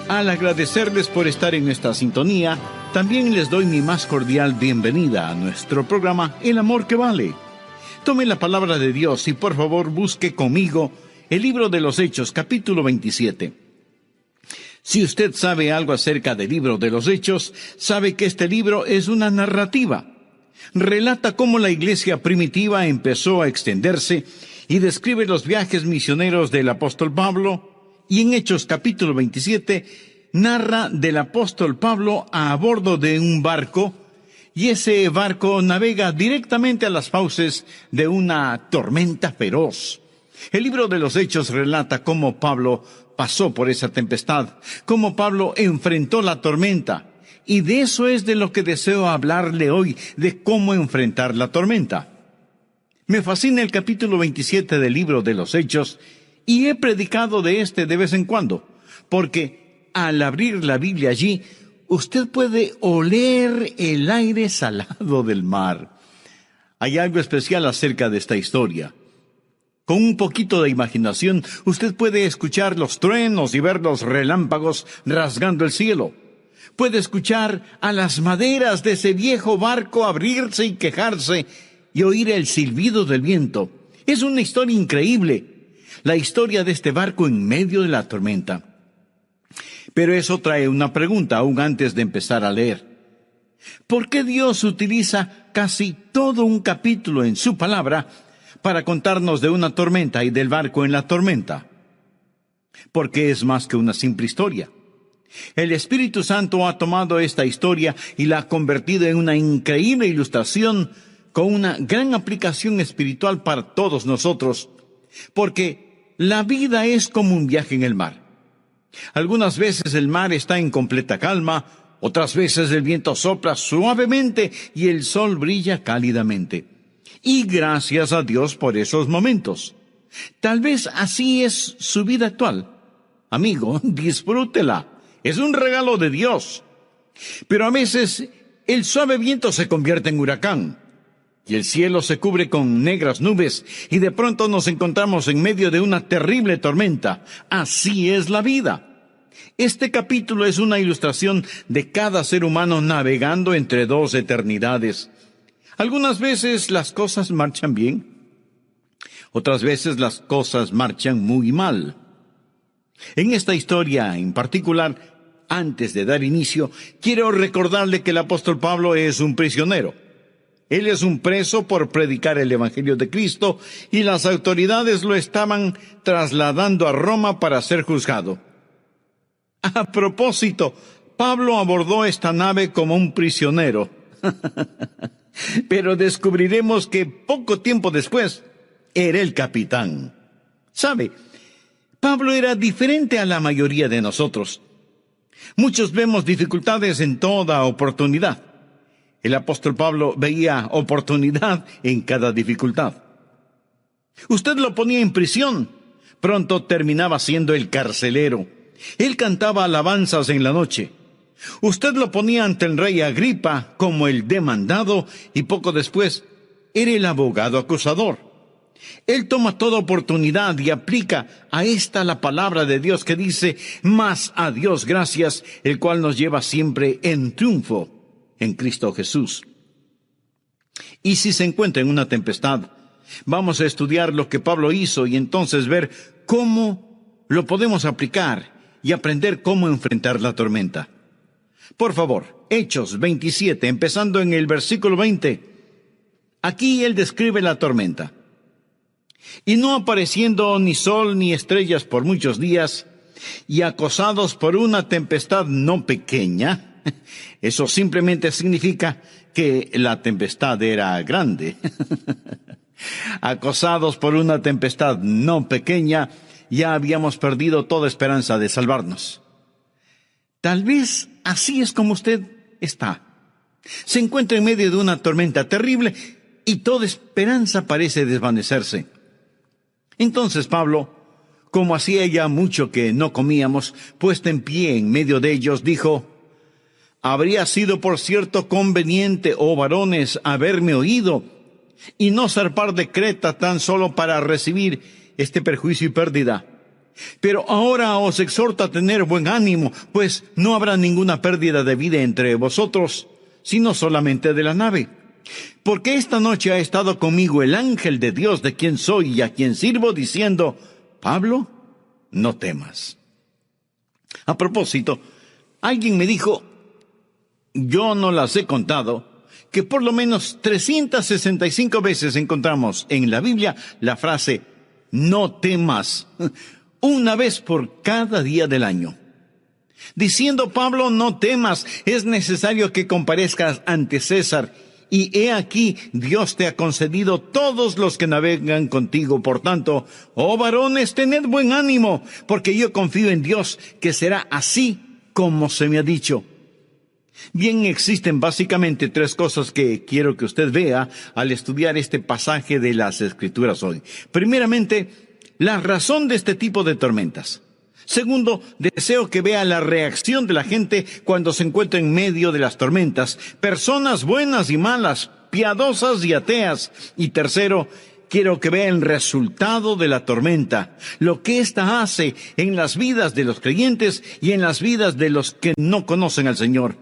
Al agradecerles por estar en esta sintonía, también les doy mi más cordial bienvenida a nuestro programa El Amor que Vale. Tome la palabra de Dios y por favor busque conmigo el libro de los Hechos, capítulo 27. Si usted sabe algo acerca del libro de los Hechos, sabe que este libro es una narrativa. Relata cómo la iglesia primitiva empezó a extenderse y describe los viajes misioneros del apóstol Pablo. Y en Hechos capítulo 27 narra del apóstol Pablo a bordo de un barco, y ese barco navega directamente a las fauces de una tormenta feroz. El libro de los Hechos relata cómo Pablo pasó por esa tempestad, cómo Pablo enfrentó la tormenta, y de eso es de lo que deseo hablarle hoy, de cómo enfrentar la tormenta. Me fascina el capítulo 27 del libro de los Hechos, y he predicado de de vez en cuando, porque al abrir la Biblia allí, usted puede oler el aire salado del mar. Hay algo especial acerca de esta historia. Con un poquito de imaginación, usted puede escuchar los truenos y ver los relámpagos rasgando el cielo. Puede escuchar a las maderas de ese viejo barco abrirse y quejarse y oír el silbido del viento. Es una historia increíble. La historia de este barco en medio de la tormenta. Pero eso trae una pregunta aún antes de empezar a leer. ¿Por qué Dios utiliza casi todo un capítulo en su palabra para contarnos de una tormenta y del barco en la tormenta? Porque es más que una simple historia. El Espíritu Santo ha tomado esta historia y la ha convertido en una increíble ilustración con una gran aplicación espiritual para todos nosotros. Porque la vida es como un viaje en el mar. Algunas veces el mar está en completa calma, otras veces el viento sopla suavemente y el sol brilla cálidamente. Y gracias a Dios por esos momentos. Tal vez así es su vida actual. Amigo, disfrútela. Es un regalo de Dios. Pero a veces el suave viento se convierte en huracán. Y el cielo se cubre con negras nubes, y de pronto nos encontramos en medio de una terrible tormenta. Así es la vida. Este capítulo es una ilustración de cada ser humano navegando entre dos eternidades. Algunas veces las cosas marchan bien, otras veces las cosas marchan muy mal. En esta historia en particular, antes de dar inicio, quiero recordarle que el apóstol Pablo es un prisionero. Él es un preso por predicar el Evangelio de Cristo y las autoridades lo estaban trasladando a Roma para ser juzgado. A propósito, Pablo abordó esta nave como un prisionero. Pero descubriremos que poco tiempo después era el capitán. ¿Sabe? Pablo era diferente a la mayoría de nosotros. Muchos vemos dificultades en toda oportunidad. El apóstol Pablo veía oportunidad en cada dificultad. Usted lo ponía en prisión, pronto terminaba siendo el carcelero. Él cantaba alabanzas en la noche. Usted lo ponía ante el rey Agripa como el demandado y poco después era el abogado acusador. Él toma toda oportunidad y aplica a esta la palabra de Dios que dice, mas a Dios gracias, el cual nos lleva siempre en triunfo en Cristo Jesús. Y si se encuentra en una tempestad, vamos a estudiar lo que Pablo hizo y entonces ver cómo lo podemos aplicar y aprender cómo enfrentar la tormenta. Por favor, Hechos 27, empezando en el versículo 20. Aquí él describe la tormenta. Y no apareciendo ni sol ni estrellas por muchos días, y acosados por una tempestad no pequeña. Eso simplemente significa que la tempestad era grande. Acosados por una tempestad no pequeña, ya habíamos perdido toda esperanza de salvarnos. Tal vez así es como usted está. Se encuentra en medio de una tormenta terrible y toda esperanza parece desvanecerse. Entonces Pablo, como hacía ya mucho que no comíamos, puesto en pie en medio de ellos, dijo, habría sido por cierto conveniente, oh varones, haberme oído, y no zarpar de Creta tan solo para recibir este perjuicio y pérdida. Pero ahora os exhorto a tener buen ánimo, pues no habrá ninguna pérdida de vida entre vosotros, sino solamente de la nave. Porque esta noche ha estado conmigo el ángel de Dios, de quien soy y a quien sirvo, diciendo: Pablo, no temas. A propósito, alguien me dijo, yo no las he contado, que por lo menos 365 veces encontramos en la Biblia la frase no temas, una vez por cada día del año. Diciendo Pablo, no temas, es necesario que comparezcas ante César, y he aquí, Dios te ha concedido todos los que navegan contigo. Por tanto, oh varones, tened buen ánimo, porque yo confío en Dios, que será así como se me ha dicho. Bien, existen básicamente tres cosas que quiero que usted vea al estudiar este pasaje de las Escrituras hoy. Primeramente, la razón de este tipo de tormentas. Segundo, deseo que vea la reacción de la gente cuando se encuentra en medio de las tormentas. Personas buenas y malas, piadosas y ateas. Y tercero, quiero que vea el resultado de la tormenta, lo que ésta hace en las vidas de los creyentes y en las vidas de los que no conocen al Señor.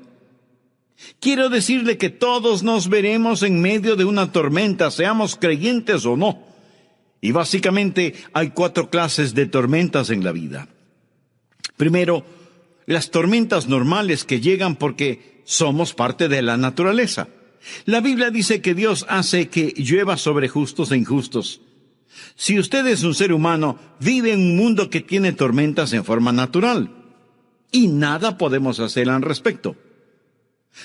Quiero decirle que todos nos veremos en medio de una tormenta, seamos creyentes o no. Y básicamente hay 4 clases de tormentas en la vida. Primero, las tormentas normales que llegan porque somos parte de la naturaleza. La Biblia dice que Dios hace que llueva sobre justos e injustos. Si usted es un ser humano, vive en un mundo que tiene tormentas en forma natural. Y nada podemos hacer al respecto.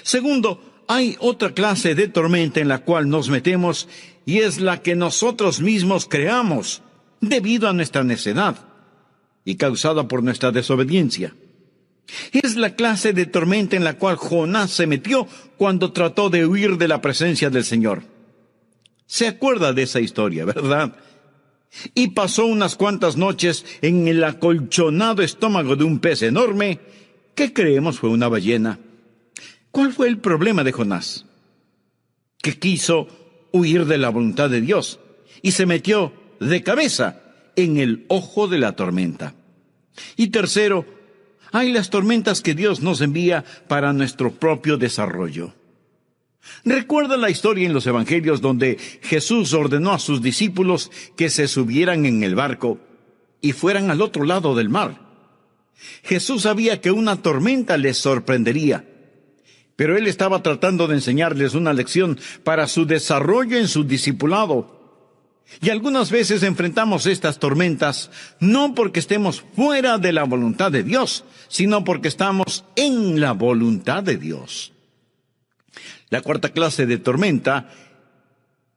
Segundo, hay otra clase de tormenta en la cual nos metemos y es la que nosotros mismos creamos debido a nuestra necedad y causada por nuestra desobediencia. Es la clase de tormenta en la cual Jonás se metió cuando trató de huir de la presencia del Señor. Se acuerda de esa historia, ¿verdad? Y pasó unas cuantas noches en el acolchonado estómago de un pez enorme que creemos fue una ballena. ¿Cuál fue el problema de Jonás? Que quiso huir de la voluntad de Dios y se metió de cabeza en el ojo de la tormenta. Y tercero, hay las tormentas que Dios nos envía para nuestro propio desarrollo. Recuerda la historia en los evangelios donde Jesús ordenó a sus discípulos que se subieran en el barco y fueran al otro lado del mar. Jesús sabía que una tormenta les sorprendería, pero Él estaba tratando de enseñarles una lección para su desarrollo en su discipulado. Y algunas veces enfrentamos estas tormentas no porque estemos fuera de la voluntad de Dios, sino porque estamos en la voluntad de Dios. La cuarta clase de tormenta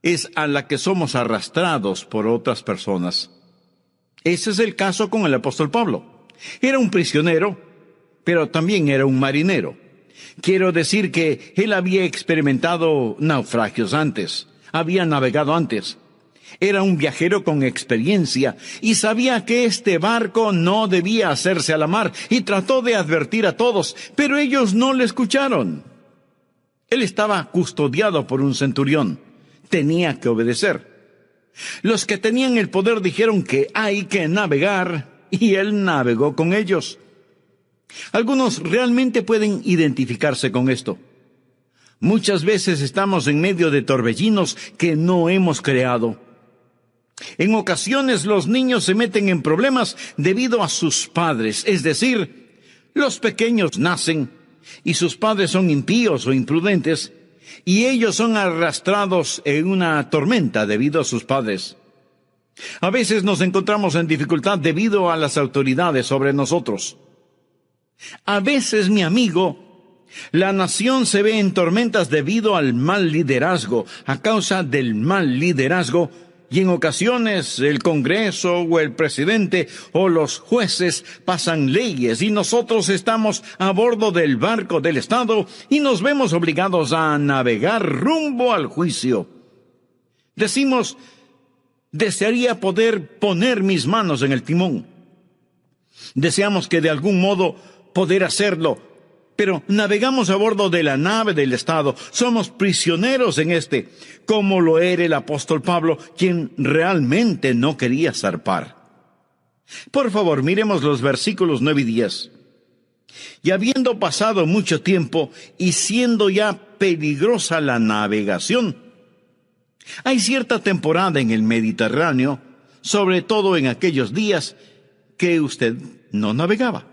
es a la que somos arrastrados por otras personas. Ese es el caso con el apóstol Pablo. Era un prisionero, pero también era un marinero. Quiero decir que él había experimentado naufragios antes, había navegado antes. Era un viajero con experiencia y sabía que este barco no debía hacerse a la mar y trató de advertir a todos, pero ellos no le escucharon. Él estaba custodiado por un centurión. Tenía que obedecer. Los que tenían el poder dijeron que hay que navegar y él navegó con ellos. Algunos realmente pueden identificarse con esto. Muchas veces estamos en medio de torbellinos que no hemos creado. En ocasiones los niños se meten en problemas debido a sus padres, es decir, los pequeños nacen y sus padres son impíos o imprudentes y ellos son arrastrados en una tormenta debido a sus padres. A veces nos encontramos en dificultad debido a las autoridades sobre nosotros. A veces, mi amigo, la nación se ve en tormentas debido al mal liderazgo, a causa del mal liderazgo. Y en ocasiones el Congreso o el presidente o los jueces pasan leyes y nosotros estamos a bordo del barco del Estado y nos vemos obligados a navegar rumbo al juicio. Decimos, desearía poder poner mis manos en el timón. Deseamos que de algún modo poder hacerlo, pero navegamos a bordo de la nave del Estado. Somos prisioneros en este, como lo era el apóstol Pablo, quien realmente no quería zarpar. Por favor, miremos los versículos 9 y 10. Y habiendo pasado mucho tiempo y siendo ya peligrosa la navegación. Hay cierta temporada en el Mediterráneo, sobre todo en aquellos días, que usted no navegaba.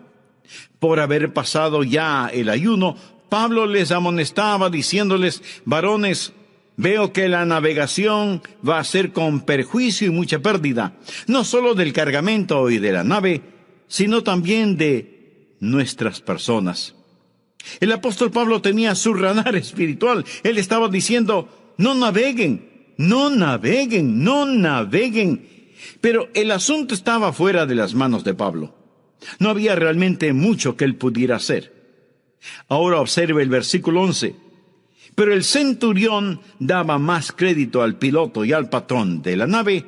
Por haber pasado ya el ayuno, Pablo les amonestaba diciéndoles: varones, veo que la navegación va a ser con perjuicio y mucha pérdida, no solo del cargamento y de la nave, sino también de nuestras personas. El apóstol Pablo tenía su radar espiritual. Él estaba diciendo: no naveguen, no naveguen, no naveguen. Pero el asunto estaba fuera de las manos de Pablo. No había realmente mucho que él pudiera hacer. Ahora observe el versículo 11. Pero el centurión daba más crédito al piloto y al patrón de la nave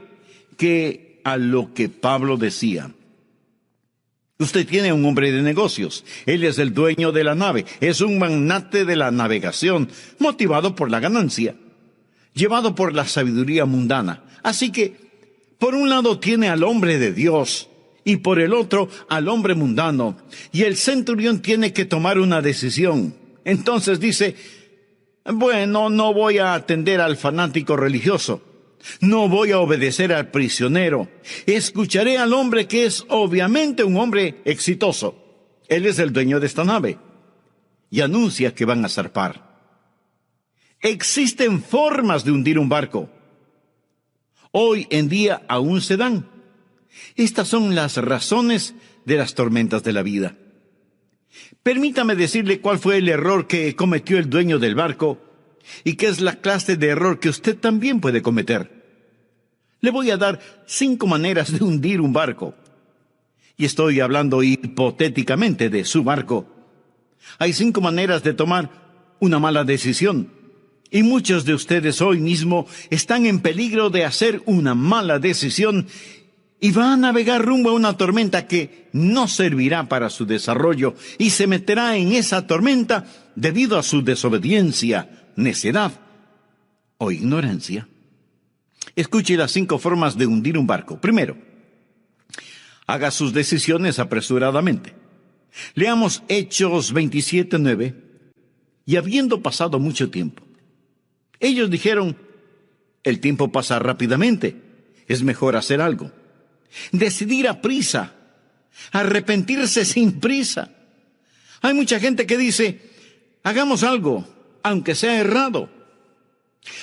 que a lo que Pablo decía. Usted tiene un hombre de negocios. Él es el dueño de la nave. Es un magnate de la navegación, motivado por la ganancia, llevado por la sabiduría mundana. Así que, por un lado tiene al hombre de Dios y por el otro al hombre mundano. Y el centurión tiene que tomar una decisión. Entonces dice: bueno, no voy a atender al fanático religioso. No voy a obedecer al prisionero. Escucharé al hombre que es obviamente un hombre exitoso. Él es el dueño de esta nave. Y anuncia que van a zarpar. Existen formas de hundir un barco. Hoy en día aún se dan. Estas son las razones de las tormentas de la vida. Permítame decirle cuál fue el error que cometió el dueño del barco y qué es la clase de error que usted también puede cometer. Le voy a dar 5 maneras de hundir un barco. Y estoy hablando hipotéticamente de su barco. Hay 5 maneras de tomar una mala decisión. Y muchos de ustedes hoy mismo están en peligro de hacer una mala decisión y van a navegar rumbo a una tormenta que no servirá para su desarrollo y se meterá en esa tormenta debido a su desobediencia, necedad o ignorancia. Escuche las 5 formas de hundir un barco. Primero, haga sus decisiones apresuradamente. Leamos Hechos 27:9. Y habiendo pasado mucho tiempo, ellos dijeron: el tiempo pasa rápidamente, es mejor hacer algo. Decidir a prisa, arrepentirse sin prisa. Hay mucha gente que dice: hagamos algo, aunque sea errado.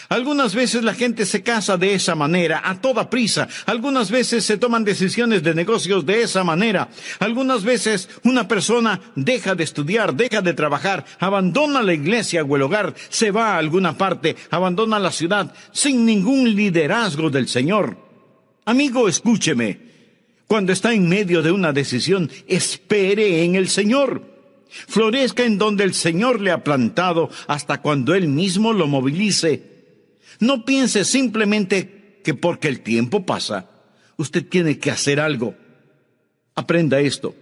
Algunas veces la gente se casa de esa manera, a toda prisa. Algunas veces se toman decisiones de negocios de esa manera. Algunas veces una persona deja de estudiar, deja de trabajar, abandona la iglesia o el hogar, se va a alguna parte, abandona la ciudad sin ningún liderazgo del Señor. Amigo, escúcheme. Cuando está en medio de una decisión, espere en el Señor. Florezca en donde el Señor le ha plantado hasta cuando Él mismo lo movilice. No piense simplemente que porque el tiempo pasa, usted tiene que hacer algo. Aprenda esto.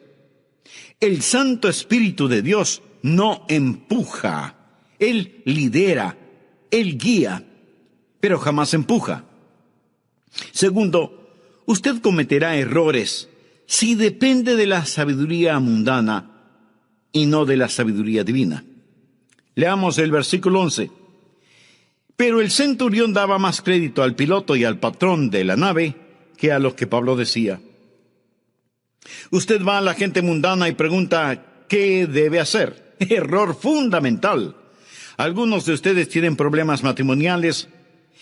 El Santo Espíritu de Dios no empuja. Él lidera, Él guía, pero jamás empuja. Segundo, usted cometerá errores si depende de la sabiduría mundana y no de la sabiduría divina. Leamos el versículo 11. Pero el centurión daba más crédito al piloto y al patrón de la nave que a lo que Pablo decía. Usted va a la gente mundana y pregunta: ¿qué debe hacer? Error fundamental. Algunos de ustedes tienen problemas matrimoniales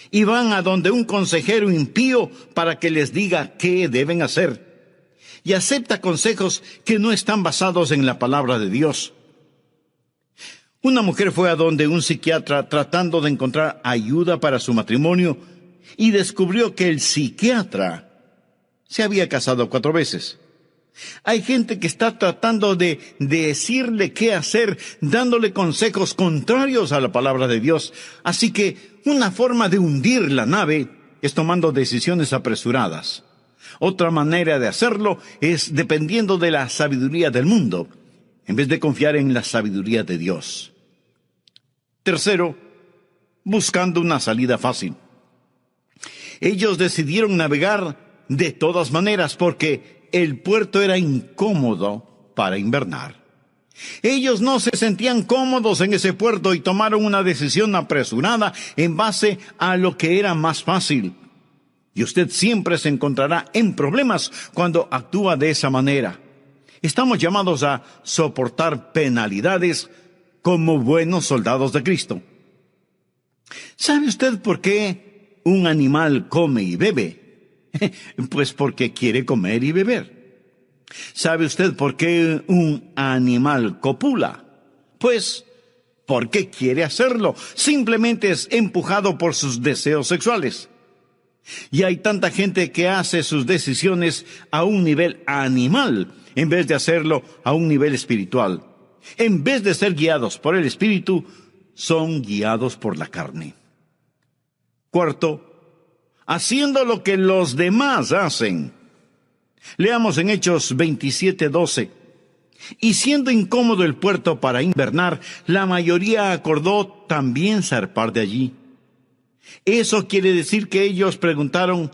y van a donde un consejero impío para que les diga qué deben hacer. Y acepta consejos que no están basados en la palabra de Dios. Una mujer fue a donde un psiquiatra tratando de encontrar ayuda para su matrimonio y descubrió que el psiquiatra se había casado 4 veces. Hay gente que está tratando de decirle qué hacer, dándole consejos contrarios a la palabra de Dios. Así que una forma de hundir la nave es tomando decisiones apresuradas. Otra manera de hacerlo es dependiendo de la sabiduría del mundo, en vez de confiar en la sabiduría de Dios. Tercero, buscando una salida fácil. Ellos decidieron navegar de todas maneras porque el puerto era incómodo para invernar. Ellos no se sentían cómodos en ese puerto y tomaron una decisión apresurada en base a lo que era más fácil. Y usted siempre se encontrará en problemas cuando actúa de esa manera. Estamos llamados a soportar penalidades como buenos soldados de Cristo. ¿Sabe usted por qué un animal come y bebe? Pues porque quiere comer y beber. ¿Sabe usted por qué un animal copula? Pues porque quiere hacerlo. Simplemente es empujado por sus deseos sexuales. Y hay tanta gente que hace sus decisiones a un nivel animal, en vez de hacerlo a un nivel espiritual. En vez de ser guiados por el Espíritu, son guiados por la carne. Cuarto, haciendo lo que los demás hacen. Leamos en Hechos 27:12. Y siendo incómodo el puerto para invernar, la mayoría acordó también zarpar de allí. Eso quiere decir que ellos preguntaron,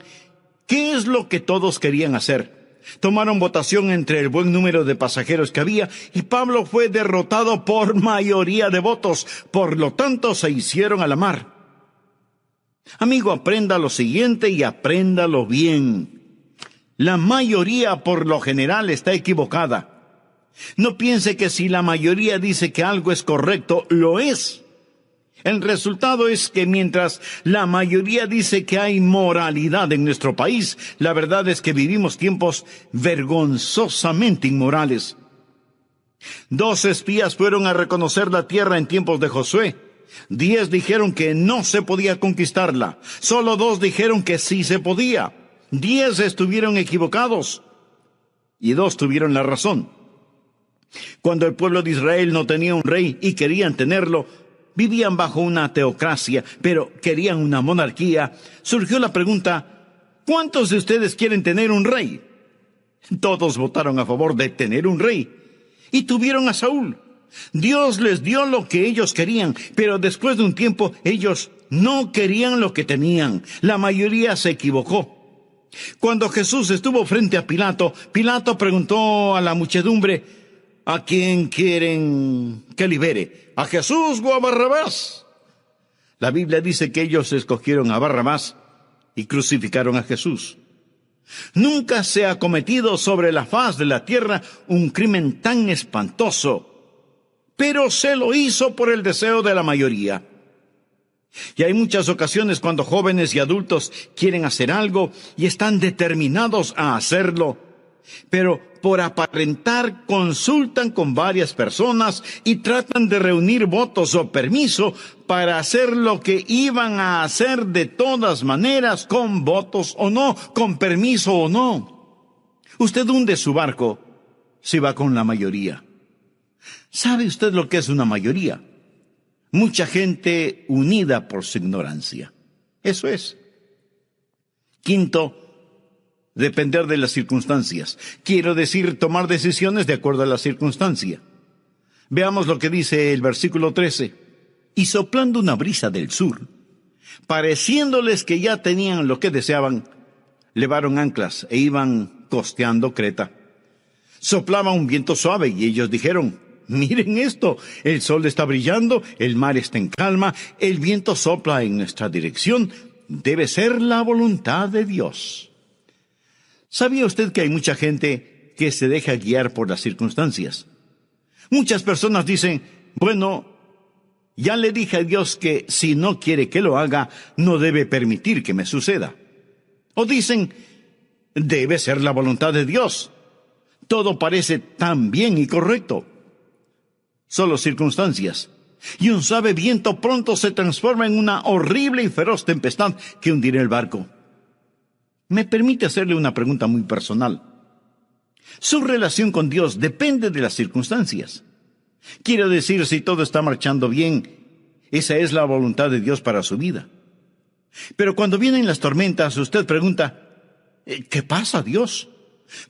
¿qué es lo que todos querían hacer? Tomaron votación entre el buen número de pasajeros que había, y Pablo fue derrotado por mayoría de votos. Por lo tanto, se hicieron a la mar. Amigo, aprenda lo siguiente y apréndalo bien. La mayoría, por lo general, está equivocada. No piense que si la mayoría dice que algo es correcto, lo es. El resultado es que mientras la mayoría dice que hay moralidad en nuestro país, la verdad es que vivimos tiempos vergonzosamente inmorales. 2 espías fueron a reconocer la tierra en tiempos de Josué. 10 dijeron que no se podía conquistarla. Solo 2 dijeron que sí se podía. 10 estuvieron equivocados y 2 tuvieron la razón. Cuando el pueblo de Israel no tenía un rey y querían tenerlo, vivían bajo una teocracia, pero querían una monarquía. Surgió la pregunta, ¿cuántos de ustedes quieren tener un rey? Todos votaron a favor de tener un rey y tuvieron a Saúl. Dios les dio lo que ellos querían, pero después de un tiempo ellos no querían lo que tenían. La mayoría se equivocó. Cuando Jesús estuvo frente a Pilato, Pilato preguntó a la muchedumbre, ¿a quién quieren que libere? ¿A Jesús o a Barrabás? La Biblia dice que ellos escogieron a Barrabás y crucificaron a Jesús. Nunca se ha cometido sobre la faz de la tierra un crimen tan espantoso, pero se lo hizo por el deseo de la mayoría. Y hay muchas ocasiones cuando jóvenes y adultos quieren hacer algo y están determinados a hacerlo, pero por aparentar consultan con varias personas y tratan de reunir votos o permiso para hacer lo que iban a hacer de todas maneras, con votos o no, con permiso o no. Usted hunde su barco si va con la mayoría. ¿Sabe usted lo que es una mayoría? Mucha gente unida por su ignorancia. Eso es. Quinto, depender de las circunstancias. Quiero decir, tomar decisiones de acuerdo a la circunstancia. Veamos lo que dice el versículo 13. Y soplando una brisa del sur, pareciéndoles que ya tenían lo que deseaban, levaron anclas e iban costeando Creta. Soplaba un viento suave y ellos dijeron, miren esto, el sol está brillando, el mar está en calma, el viento sopla en nuestra dirección, debe ser la voluntad de Dios. ¿Sabía usted que hay mucha gente que se deja guiar por las circunstancias? Muchas personas dicen, bueno, ya le dije a Dios que si no quiere que lo haga, no debe permitir que me suceda. O dicen, debe ser la voluntad de Dios. Todo parece tan bien y correcto. Solo circunstancias. Y un suave viento pronto se transforma en una horrible y feroz tempestad que hundirá el barco. Me permite hacerle una pregunta muy personal. Su relación con Dios depende de las circunstancias. Quiero decir, si todo está marchando bien, esa es la voluntad de Dios para su vida. Pero cuando vienen las tormentas, usted pregunta, ¿qué pasa, Dios?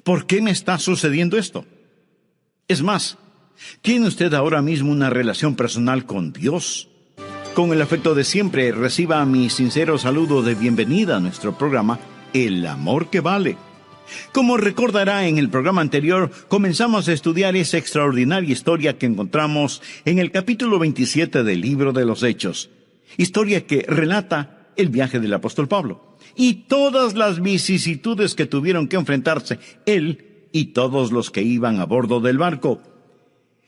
¿Por qué me está sucediendo esto? Es más, ¿tiene usted ahora mismo una relación personal con Dios? Con el afecto de siempre, reciba mi sincero saludo de bienvenida a nuestro programa El Amor que Vale. Como recordará, en el programa anterior comenzamos a estudiar esa extraordinaria historia que encontramos en el capítulo 27 del libro de los Hechos. Historia que relata el viaje del apóstol Pablo y todas las vicisitudes que tuvieron que enfrentarse él y todos los que iban a bordo del barco.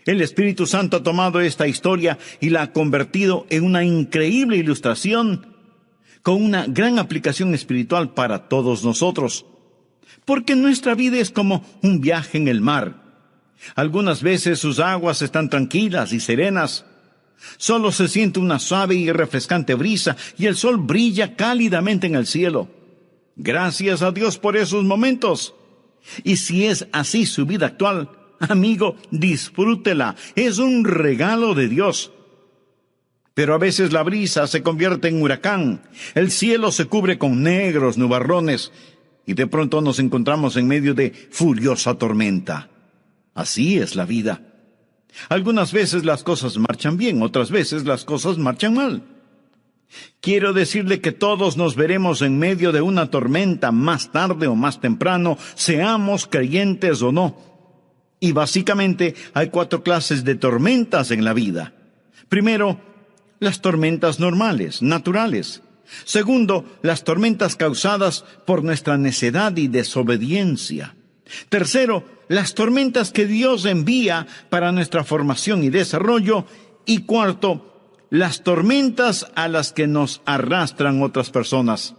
El Espíritu Santo ha tomado esta historia y la ha convertido en una increíble ilustración con una gran aplicación espiritual para todos nosotros. Porque nuestra vida es como un viaje en el mar. Algunas veces sus aguas están tranquilas y serenas. Solo se siente una suave y refrescante brisa y el sol brilla cálidamente en el cielo. Gracias a Dios por esos momentos. Y si es así su vida actual, amigo, disfrútela. Es un regalo de Dios. Pero a veces la brisa se convierte en huracán. El cielo se cubre con negros nubarrones y de pronto nos encontramos en medio de furiosa tormenta. Así es la vida. Algunas veces las cosas marchan bien, otras veces las cosas marchan mal. Quiero decirle que todos nos veremos en medio de una tormenta más tarde o más temprano, seamos creyentes o no. Y básicamente hay 4 clases de tormentas en la vida. Primero, las tormentas normales, naturales. Segundo, las tormentas causadas por nuestra necedad y desobediencia. Tercero, las tormentas que Dios envía para nuestra formación y desarrollo. Y cuarto, las tormentas a las que nos arrastran otras personas.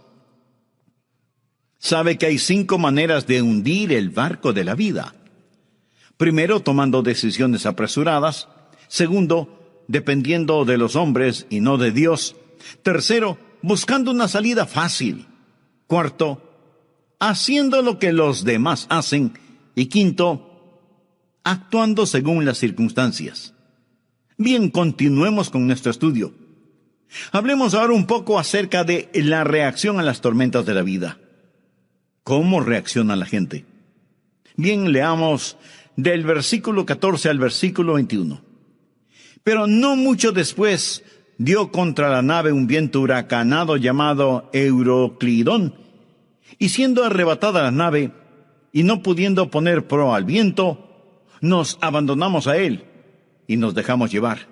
Sabe que hay 5 maneras de hundir el barco de la vida. Primero, tomando decisiones apresuradas. Segundo, dependiendo de los hombres y no de Dios. Tercero, buscando una salida fácil. Cuarto, haciendo lo que los demás hacen. Y quinto, actuando según las circunstancias. Bien, continuemos con nuestro estudio. Hablemos ahora un poco acerca de la reacción a las tormentas de la vida. ¿Cómo reacciona la gente? Bien, leamos del versículo 14 al versículo 21. Pero no mucho después dio contra la nave un viento huracanado llamado Euroclidón, y siendo arrebatada la nave, y no pudiendo poner proa al viento, nos abandonamos a él y nos dejamos llevar.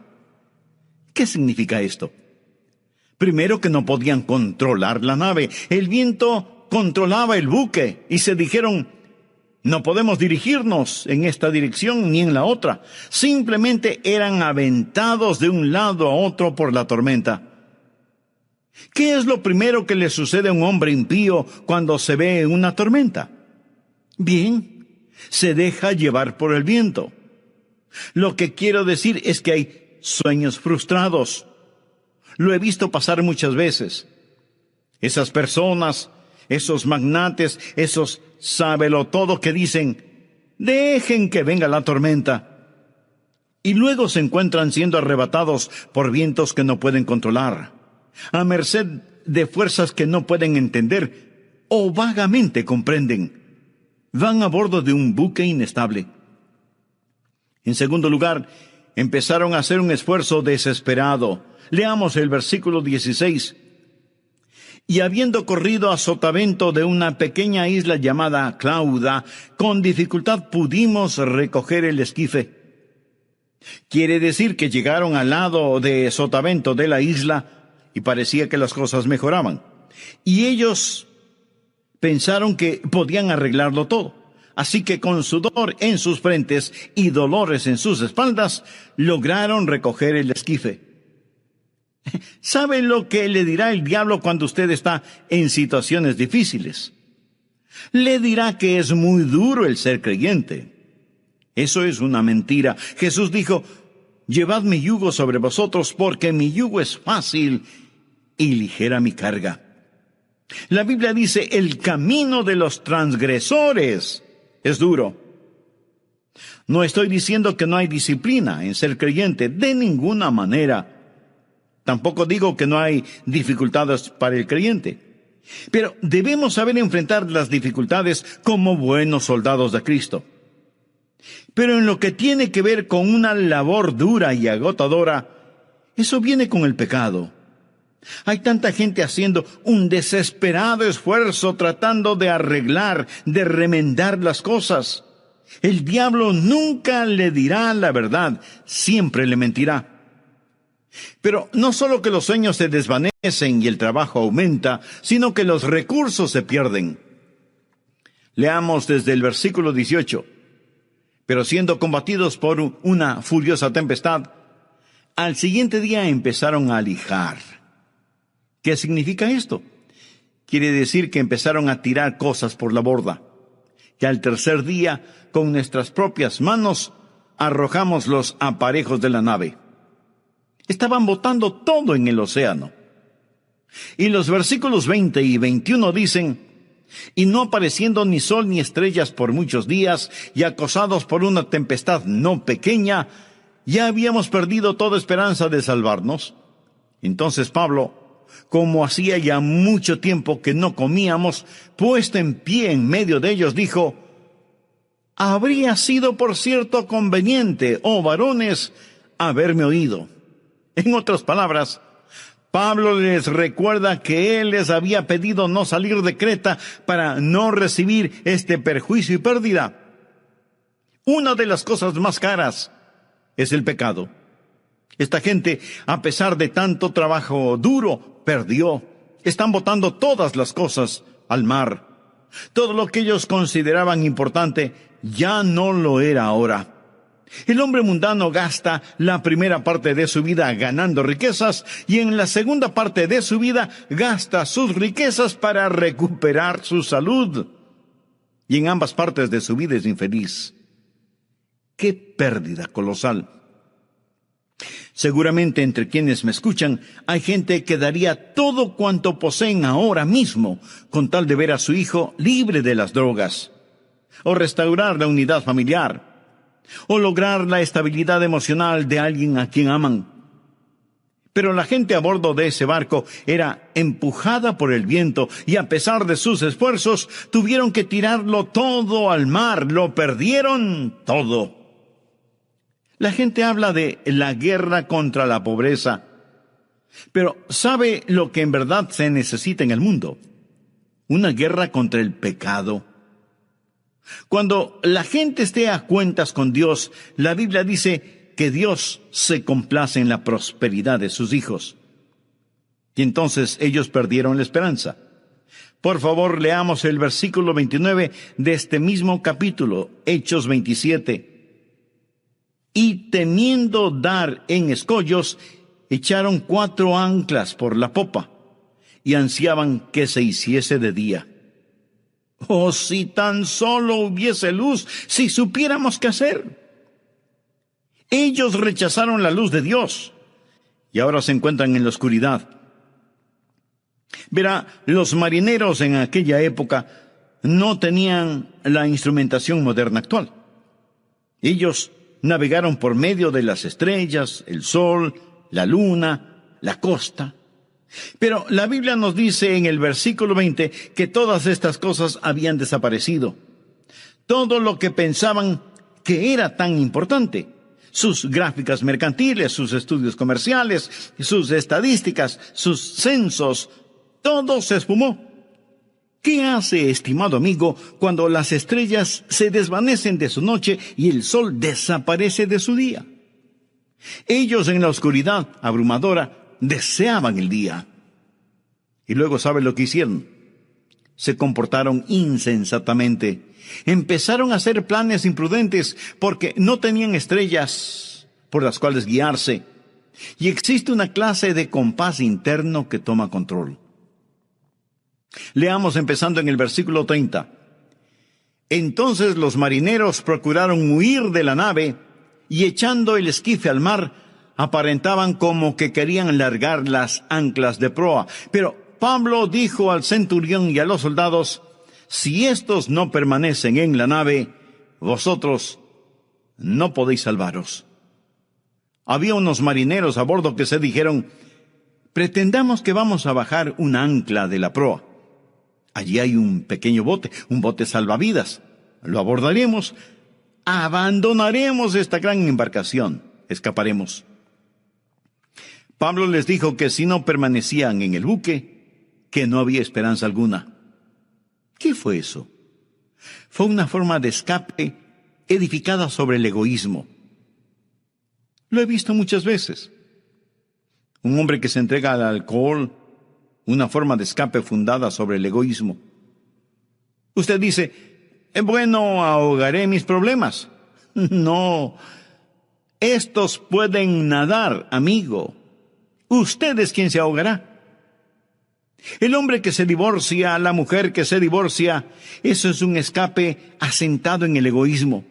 ¿Qué significa esto? Primero, que no podían controlar la nave. El viento controlaba el buque y se dijeron: no podemos dirigirnos en esta dirección ni en la otra. Simplemente eran aventados de un lado a otro por la tormenta. ¿Qué es lo primero que le sucede a un hombre impío cuando se ve en una tormenta? Bien, se deja llevar por el viento. Lo que quiero decir es que hay sueños frustrados. Lo he visto pasar muchas veces. Esas personas, esos magnates, esos sábelo-todo que dicen: dejen que venga la tormenta. Y luego se encuentran siendo arrebatados por vientos que no pueden controlar, a merced de fuerzas que no pueden entender o vagamente comprenden. Van a bordo de un buque inestable. En segundo lugar, empezaron a hacer un esfuerzo desesperado. Leamos el versículo 16. Y habiendo corrido a sotavento de una pequeña isla llamada Clauda, con dificultad pudimos recoger el esquife. Quiere decir que llegaron al lado de sotavento de la isla y parecía que las cosas mejoraban. Y ellos pensaron que podían arreglarlo todo. Así que con sudor en sus frentes y dolores en sus espaldas, lograron recoger el esquife. ¿Sabe lo que le dirá el diablo cuando usted está en situaciones difíciles? Le dirá que es muy duro el ser creyente. Eso es una mentira. Jesús dijo: llevad mi yugo sobre vosotros, porque mi yugo es fácil y ligera mi carga. La Biblia dice: el camino de los transgresores es duro. No estoy diciendo que no hay disciplina en ser creyente, de ninguna manera. Tampoco digo que no hay dificultades para el creyente. Pero debemos saber enfrentar las dificultades como buenos soldados de Cristo. Pero en lo que tiene que ver con una labor dura y agotadora, eso viene con el pecado. Hay tanta gente haciendo un desesperado esfuerzo tratando de arreglar, de remendar las cosas. El diablo nunca le dirá la verdad, siempre le mentirá. Pero no solo que los sueños se desvanecen y el trabajo aumenta, sino que los recursos se pierden. Leamos desde el versículo 18. Pero siendo combatidos por una furiosa tempestad, al siguiente día empezaron a lijar. ¿Qué significa esto? Quiere decir que empezaron a tirar cosas por la borda. Que al tercer día, con nuestras propias manos, arrojamos los aparejos de la nave. Estaban botando todo en el océano. Y los versículos 20 y 21 dicen: y no apareciendo ni sol ni estrellas por muchos días, y acosados por una tempestad no pequeña, ya habíamos perdido toda esperanza de salvarnos. Entonces Pablo, como hacía ya mucho tiempo que no comíamos, puesto en pie en medio de ellos, dijo: habría sido por cierto conveniente, oh varones, haberme oído. En otras palabras, Pablo les recuerda que él les había pedido no salir de Creta para no recibir este perjuicio y pérdida. Una de las cosas más caras es el pecado. Esta gente, a pesar de tanto trabajo duro, perdió. Están botando todas las cosas al mar. Todo lo que ellos consideraban importante ya no lo era ahora. El hombre mundano gasta la primera parte de su vida ganando riquezas y en la segunda parte de su vida gasta sus riquezas para recuperar su salud. Y en ambas partes de su vida es infeliz. ¡Qué pérdida colosal! Seguramente entre quienes me escuchan hay gente que daría todo cuanto poseen ahora mismo con tal de ver a su hijo libre de las drogas, o restaurar la unidad familiar, o lograr la estabilidad emocional de alguien a quien aman. Pero la gente a bordo de ese barco era empujada por el viento y a pesar de sus esfuerzos tuvieron que tirarlo todo al mar, lo perdieron todo. La gente habla de la guerra contra la pobreza, pero ¿sabe lo que en verdad se necesita en el mundo? Una guerra contra el pecado. Cuando la gente esté a cuentas con Dios, la Biblia dice que Dios se complace en la prosperidad de sus hijos. Y entonces ellos perdieron la esperanza. Por favor, leamos el versículo 29 de este mismo capítulo, Hechos 27. Y temiendo dar en escollos, echaron 4 anclas por la popa, y ansiaban que se hiciese de día. Oh, si tan solo hubiese luz, si supiéramos qué hacer. Ellos rechazaron la luz de Dios, y ahora se encuentran en la oscuridad. Verá, los marineros en aquella época no tenían la instrumentación moderna actual. Ellos navegaron por medio de las estrellas, el sol, la luna, la costa. Pero la Biblia nos dice en el versículo 20 que todas estas cosas habían desaparecido. Todo lo que pensaban que era tan importante, sus gráficas mercantiles, sus estudios comerciales, sus estadísticas, sus censos, todo se esfumó. ¿Qué hace, estimado amigo, cuando las estrellas se desvanecen de su noche y el sol desaparece de su día? Ellos en la oscuridad abrumadora deseaban el día. Y luego, ¿sabe lo que hicieron? Se comportaron insensatamente. Empezaron a hacer planes imprudentes porque no tenían estrellas por las cuales guiarse. Y existe una clase de compás interno que toma control. Leamos empezando en el versículo 30. Entonces los marineros procuraron huir de la nave y echando el esquife al mar, aparentaban como que querían largar las anclas de proa. Pero Pablo dijo al centurión y a los soldados: si estos no permanecen en la nave, vosotros no podéis salvaros. Había unos marineros a bordo que se dijeron: pretendamos que vamos a bajar una ancla de la proa. Allí hay un pequeño bote, un bote salvavidas. Lo abordaremos, abandonaremos esta gran embarcación, escaparemos. Pablo les dijo que si no permanecían en el buque, que no había esperanza alguna. ¿Qué fue eso? Fue una forma de escape edificada sobre el egoísmo. Lo he visto muchas veces. Un hombre que se entrega al alcohol, una forma de escape fundada sobre el egoísmo. Usted dice, bueno, ahogaré mis problemas. No, estos pueden nadar, amigo. Usted es quien se ahogará. El hombre que se divorcia, la mujer que se divorcia, eso es un escape asentado en el egoísmo.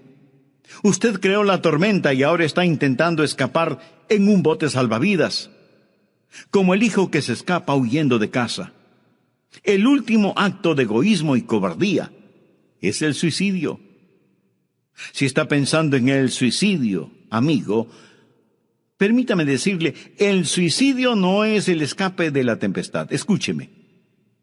Usted creó la tormenta y ahora está intentando escapar en un bote salvavidas, como el hijo que se escapa huyendo de casa. El último acto de egoísmo y cobardía es el suicidio. Si está pensando en el suicidio, amigo, permítame decirle, el suicidio no es el escape de la tempestad. Escúcheme.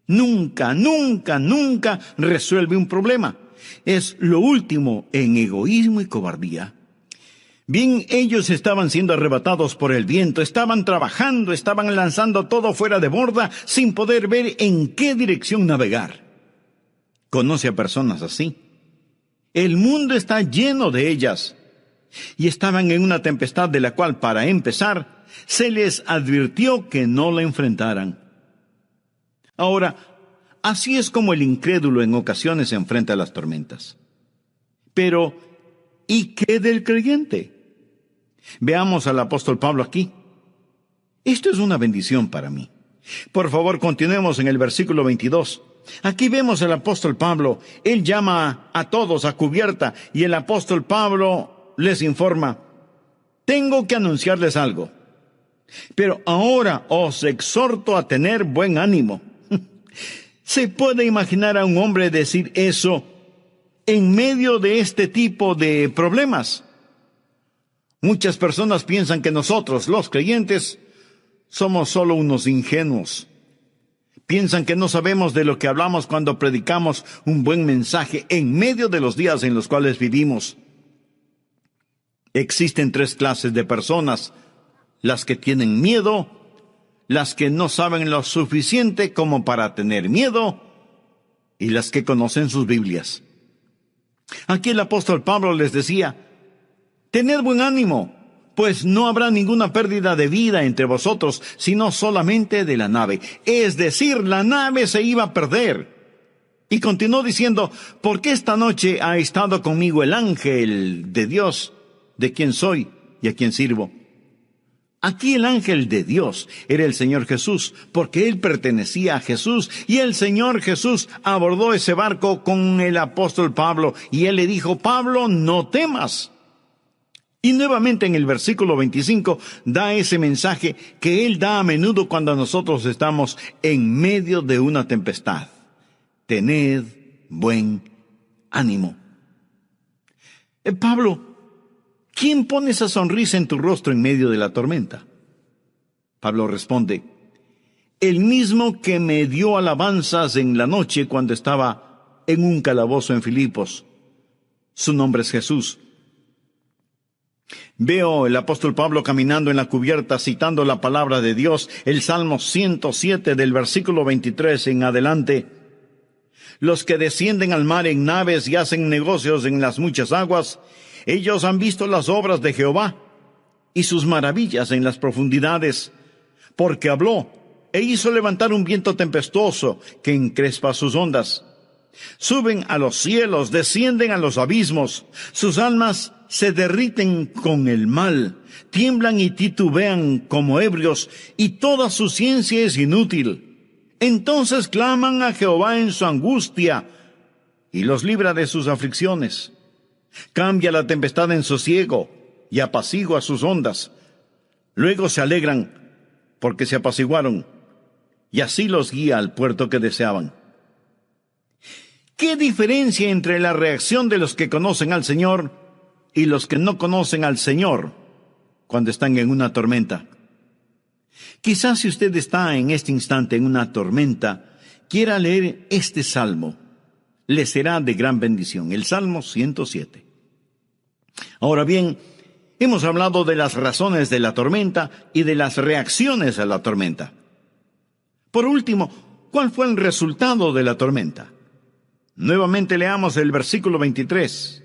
Nunca, nunca, nunca resuelve un problema. Es lo último en egoísmo y cobardía. Bien, ellos estaban siendo arrebatados por el viento, estaban trabajando, estaban lanzando todo fuera de borda sin poder ver en qué dirección navegar. ¿Conoce a personas así? El mundo está lleno de ellas. Y estaban en una tempestad de la cual, para empezar, se les advirtió que no la enfrentaran. Ahora, así es como el incrédulo en ocasiones se enfrenta a las tormentas. Pero, ¿y qué del creyente? Veamos al apóstol Pablo aquí. Esto es una bendición para mí. Por favor, continuemos en el versículo 22. Aquí vemos al apóstol Pablo. Él llama a todos a cubierta y el apóstol Pablo les informa: tengo que anunciarles algo, pero ahora os exhorto a tener buen ánimo. ¿Se puede imaginar a un hombre decir eso en medio de este tipo de problemas? Muchas personas piensan que nosotros, los creyentes, somos solo unos ingenuos. Piensan que no sabemos de lo que hablamos cuando predicamos un buen mensaje en medio de los días en los cuales vivimos. Existen 3 clases de personas: las que tienen miedo, las que no saben lo suficiente como para tener miedo, y las que conocen sus Biblias. Aquí el apóstol Pablo les decía: tened buen ánimo, pues no habrá ninguna pérdida de vida entre vosotros, sino solamente de la nave. Es decir, la nave se iba a perder. Y continuó diciendo: porque esta noche ha estado conmigo el ángel de Dios, de quien soy y a quien sirvo. Aquí el ángel de Dios era el Señor Jesús, porque él pertenecía a Jesús, y el Señor Jesús abordó ese barco con el apóstol Pablo, y él le dijo: Pablo, no temas. Y nuevamente en el versículo 25 da ese mensaje que él da a menudo cuando nosotros estamos en medio de una tempestad: tened buen ánimo. Pablo, ¿quién pone esa sonrisa en tu rostro en medio de la tormenta? Pablo responde: el mismo que me dio alabanzas en la noche cuando estaba en un calabozo en Filipos. Su nombre es Jesús. Veo el apóstol Pablo caminando en la cubierta citando la palabra de Dios, el Salmo 107 del versículo 23 en adelante. Los que descienden al mar en naves y hacen negocios en las muchas aguas, ellos han visto las obras de Jehová y sus maravillas en las profundidades, porque habló e hizo levantar un viento tempestuoso que encrespa sus ondas. Suben a los cielos, descienden a los abismos, sus almas se derriten con el mal, tiemblan y titubean como ebrios, y toda su ciencia es inútil. Entonces claman a Jehová en su angustia, y los libra de sus aflicciones. Cambia la tempestad en sosiego, y apacigua sus ondas. Luego se alegran, porque se apaciguaron, y así los guía al puerto que deseaban. ¿Qué diferencia entre la reacción de los que conocen al Señor y los que no conocen al Señor cuando están en una tormenta? Quizás si usted está en este instante en una tormenta, quiera leer este salmo. Le será de gran bendición, el Salmo 107. Ahora bien, Hemos hablado de las razones de la tormenta y de las reacciones a la tormenta. Por último, ¿cuál fue el resultado de la tormenta? Nuevamente leamos el versículo 23.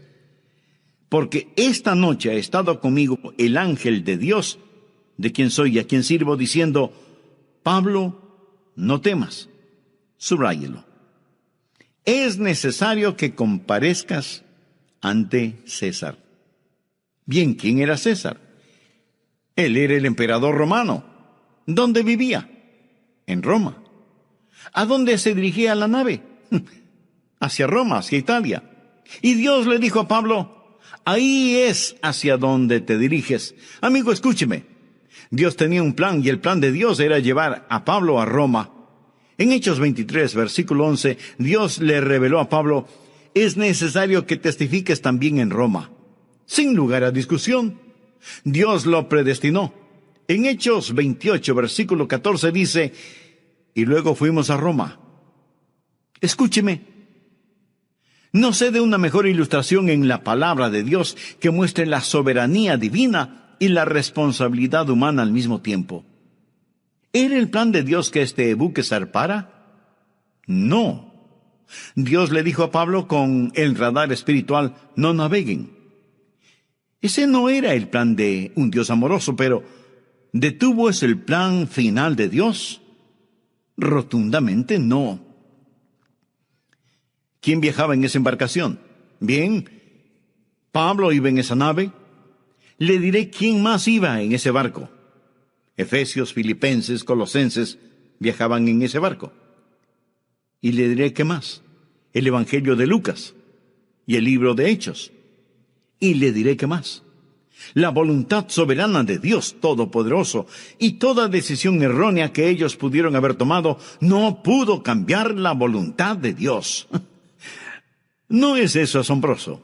Porque esta noche ha estado conmigo el ángel de Dios, de quien soy y a quien sirvo, diciendo: Pablo, no temas. Subráyelo. Es necesario que comparezcas ante César. Bien, ¿quién era César? Él era el emperador romano. ¿Dónde vivía? En Roma. ¿A dónde se dirigía la nave? Hacia Roma, hacia Italia. Y Dios le dijo a Pablo: ahí es hacia donde te diriges. Amigo, escúcheme. Dios tenía un plan, y el plan de Dios era llevar a Pablo a Roma. En Hechos 23, versículo 11, Dios le reveló a Pablo: es necesario que testifiques también en Roma. Sin lugar a discusión, Dios lo predestinó. En Hechos 28, versículo 14 dice: y luego fuimos a Roma. Escúcheme. No sé de una mejor ilustración en la palabra de Dios que muestre la soberanía divina y la responsabilidad humana al mismo tiempo. ¿Era el plan de Dios que este buque zarpara? No. Dios le dijo a Pablo con el radar espiritual: no naveguen. Ese no era el plan de un Dios amoroso, pero ¿detuvo ese el plan final de Dios? Rotundamente no. ¿Quién viajaba en esa embarcación? Bien, Pablo iba en esa nave. Le diré quién más iba en ese barco. Efesios, Filipenses, Colosenses viajaban en ese barco. Y le diré qué más. El Evangelio de Lucas y el libro de Hechos. Y le diré qué más. La voluntad soberana de Dios Todopoderoso y toda decisión errónea que ellos pudieron haber tomado no pudo cambiar la voluntad de Dios. ¿No es eso asombroso?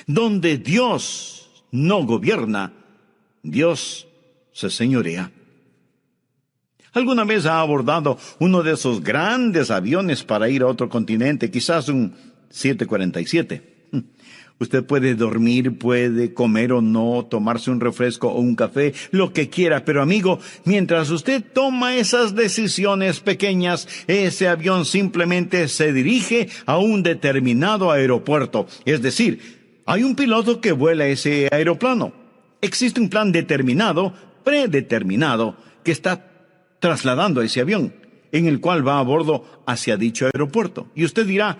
Donde Dios no gobierna, Dios se señorea. ¿Alguna vez ha abordado uno de esos grandes aviones para ir a otro continente, quizás un 747? Usted puede dormir, puede comer o no, tomarse un refresco o un café, lo que quiera, pero amigo, mientras usted toma esas decisiones pequeñas, ese avión simplemente se dirige a un determinado aeropuerto. Es decir, hay un piloto que vuela ese aeroplano. Existe un plan determinado, predeterminado, que está trasladando ese avión, en el cual va a bordo hacia dicho aeropuerto. Y usted dirá: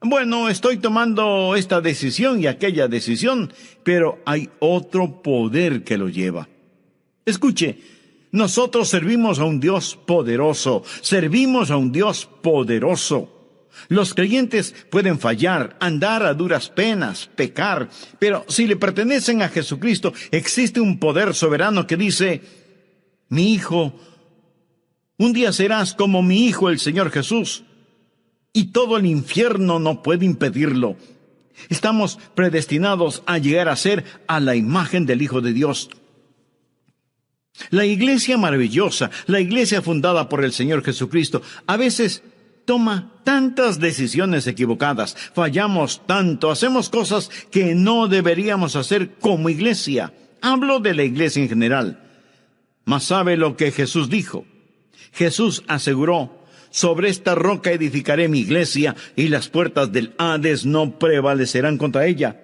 bueno, estoy tomando esta decisión y aquella decisión, pero hay otro poder que lo lleva. Escuche, nosotros servimos a un Dios poderoso, servimos a un Dios poderoso. Los creyentes pueden fallar, andar a duras penas, pecar, pero si le pertenecen a Jesucristo, existe un poder soberano que dice: mi hijo, un día serás como mi hijo el Señor Jesús. Y todo el infierno no puede impedirlo. Estamos predestinados a llegar a ser a la imagen del Hijo de Dios. La iglesia maravillosa, la iglesia fundada por el Señor Jesucristo, a veces toma tantas decisiones equivocadas, fallamos tanto, hacemos cosas que no deberíamos hacer como iglesia. Hablo de la iglesia en general. Mas ¿sabe lo que Jesús dijo? Jesús aseguró: sobre esta roca edificaré mi iglesia, y las puertas del Hades no prevalecerán contra ella.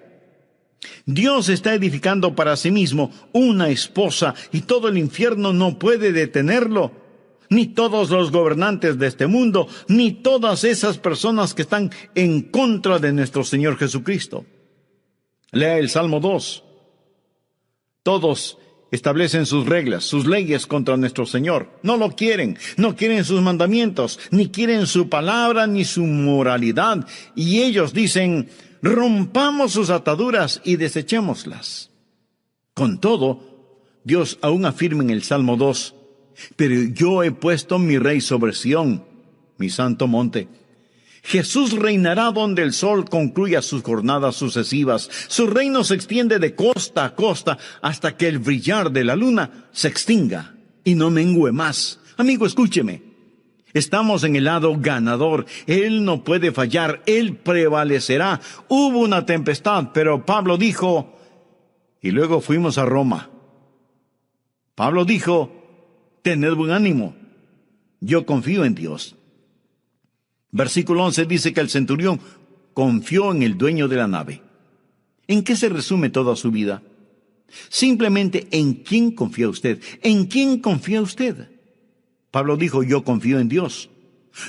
Dios está edificando para sí mismo una esposa, y todo el infierno no puede detenerlo. Ni todos los gobernantes de este mundo, ni todas esas personas que están en contra de nuestro Señor Jesucristo. Lea el Salmo 2. Todos establecen sus reglas, sus leyes contra nuestro Señor. No lo quieren, no quieren sus mandamientos, ni quieren su palabra, ni su moralidad. Y ellos dicen: rompamos sus ataduras y desechémoslas. Con todo, Dios aún afirma en el Salmo 2: pero yo he puesto mi rey sobre Sión, mi santo monte. Jesús reinará donde el sol concluya sus jornadas sucesivas. Su reino se extiende de costa a costa hasta que el brillar de la luna se extinga y no mengüe más. Amigo, escúcheme. Estamos en el lado ganador. Él no puede fallar. Él prevalecerá. Hubo una tempestad, pero Pablo dijo: y luego fuimos a Roma. Pablo dijo, tened buen ánimo, yo confío en Dios. Versículo 11 dice que el centurión confió en el dueño de la nave. ¿En qué se resume toda su vida? Simplemente en quién confía usted. ¿En quién confía usted? Pablo dijo, yo confío en Dios.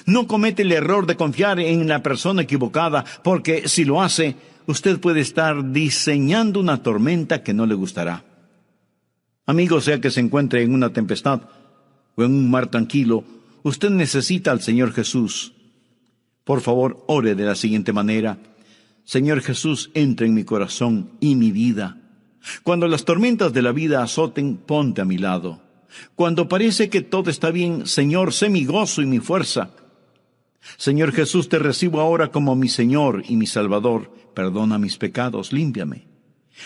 No comete el error de confiar en la persona equivocada, porque si lo hace, usted puede estar diseñando una tormenta que no le gustará. Amigo, sea que se encuentre en una tempestad o en un mar tranquilo, usted necesita al Señor Jesús. Por favor, ore de la siguiente manera. Señor Jesús, entra en mi corazón y mi vida. Cuando las tormentas de la vida azoten, ponte a mi lado. Cuando parece que todo está bien, Señor, sé mi gozo y mi fuerza. Señor Jesús, te recibo ahora como mi Señor y mi Salvador. Perdona mis pecados, límpiame.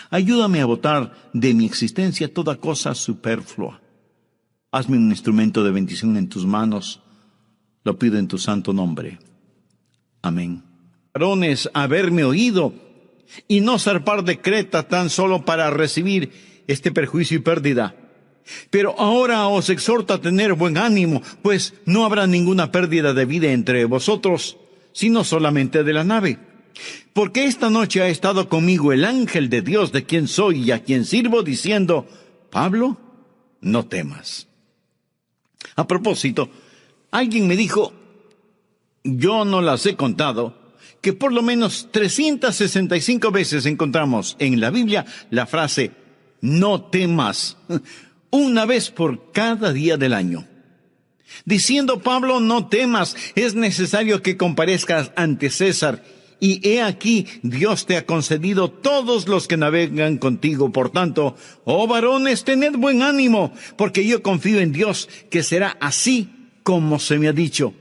Ayúdame a botar de mi existencia toda cosa superflua. Hazme un instrumento de bendición en tus manos. Lo pido en tu santo nombre. Amén. Varones, haberme oído y no zarpar de Creta tan solo para recibir este perjuicio y pérdida. Pero ahora os exhorto a tener buen ánimo, pues no habrá ninguna pérdida de vida entre vosotros, sino solamente de la nave. Porque esta noche ha estado conmigo el ángel de Dios, de quien soy y a quien sirvo, diciendo, Pablo, no temas. A propósito, alguien me dijo, yo no las he contado, que por lo menos 365 veces encontramos en la Biblia la frase, no temas, una vez por cada día del año. Diciendo Pablo, no temas, es necesario que comparezcas ante César, y he aquí, Dios te ha concedido todos los que navegan contigo. Por tanto, oh varones, tened buen ánimo, porque yo confío en Dios, que será así como se me ha dicho.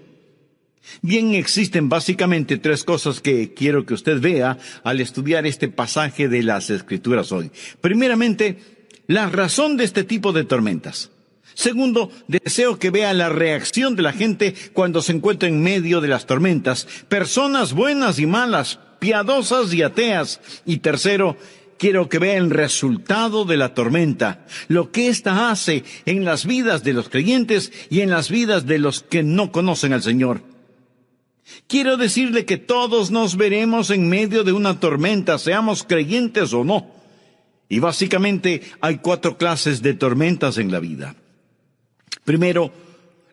Bien, existen básicamente tres cosas que quiero que usted vea al estudiar este pasaje de las Escrituras hoy. Primeramente, la razón de este tipo de tormentas. Segundo, deseo que vea la reacción de la gente cuando se encuentra en medio de las tormentas. Personas buenas y malas, piadosas y ateas. Y tercero, quiero que vea el resultado de la tormenta, lo que ésta hace en las vidas de los creyentes y en las vidas de los que no conocen al Señor. Quiero decirle que todos nos veremos en medio de una tormenta, seamos creyentes o no. Y básicamente hay 4 clases de tormentas en la vida. Primero,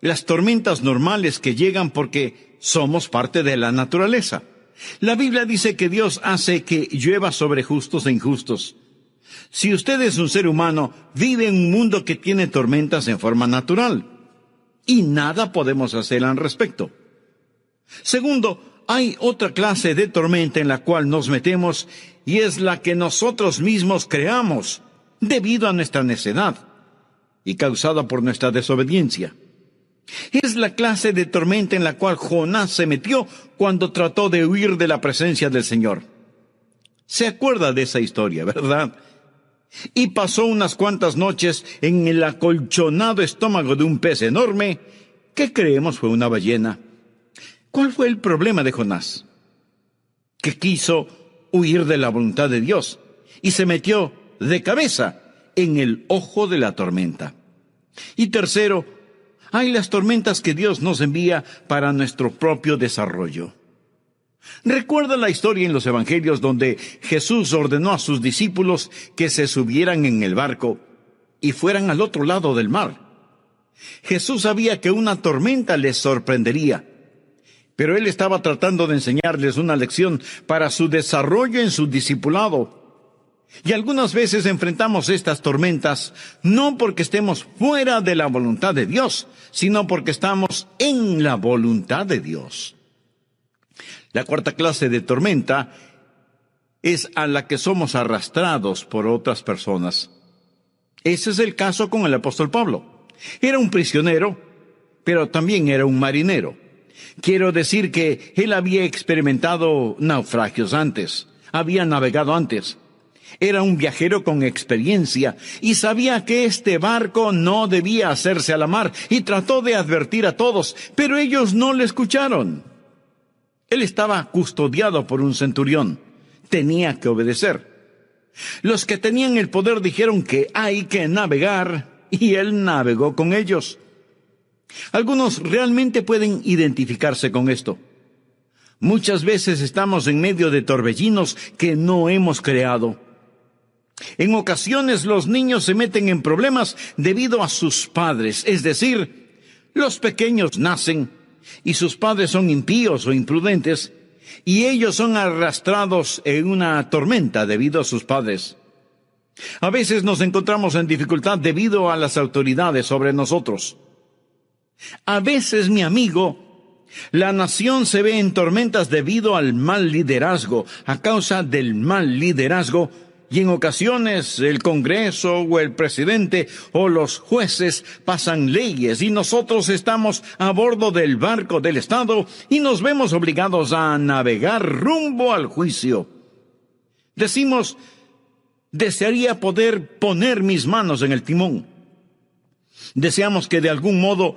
las tormentas normales que llegan porque somos parte de la naturaleza. La Biblia dice que Dios hace que llueva sobre justos e injustos. Si usted es un ser humano, vive en un mundo que tiene tormentas en forma natural. Y nada podemos hacer al respecto. Segundo, hay otra clase de tormenta en la cual nos metemos y es la que nosotros mismos creamos debido a nuestra necedad y causada por nuestra desobediencia. Es la clase de tormenta en la cual Jonás se metió cuando trató de huir de la presencia del Señor. Se acuerda de esa historia, ¿verdad? Y pasó unas cuantas noches en el acolchonado estómago de un pez enorme que creemos fue una ballena. ¿Cuál fue el problema de Jonás? Que quiso huir de la voluntad de Dios y se metió de cabeza en el ojo de la tormenta. Y tercero, hay las tormentas que Dios nos envía para nuestro propio desarrollo. Recuerda la historia en los evangelios donde Jesús ordenó a sus discípulos que se subieran en el barco y fueran al otro lado del mar. Jesús sabía que una tormenta les sorprendería, pero Él estaba tratando de enseñarles una lección para su desarrollo en su discipulado. Y algunas veces enfrentamos estas tormentas no porque estemos fuera de la voluntad de Dios, sino porque estamos en la voluntad de Dios. La cuarta clase de tormenta es a la que somos arrastrados por otras personas. Ese es el caso con el apóstol Pablo. Era un prisionero, pero también era un marinero. Quiero decir que él había experimentado naufragios antes, había navegado antes. Era un viajero con experiencia y sabía que este barco no debía hacerse a la mar y trató de advertir a todos, pero ellos no le escucharon. Él estaba custodiado por un centurión, tenía que obedecer. Los que tenían el poder dijeron que hay que navegar, y él navegó con ellos. Algunos realmente pueden identificarse con esto. Muchas veces estamos en medio de torbellinos que no hemos creado. En ocasiones los niños se meten en problemas debido a sus padres, es decir, los pequeños nacen y sus padres son impíos o imprudentes, y ellos son arrastrados en una tormenta debido a sus padres. A veces nos encontramos en dificultad debido a las autoridades sobre nosotros. A veces, mi amigo, la nación se ve en tormentas debido al mal liderazgo, a causa del mal liderazgo, y en ocasiones el Congreso o el presidente o los jueces pasan leyes y nosotros estamos a bordo del barco del Estado y nos vemos obligados a navegar rumbo al juicio. Decimos, desearía poder poner mis manos en el timón. Deseamos que de algún modo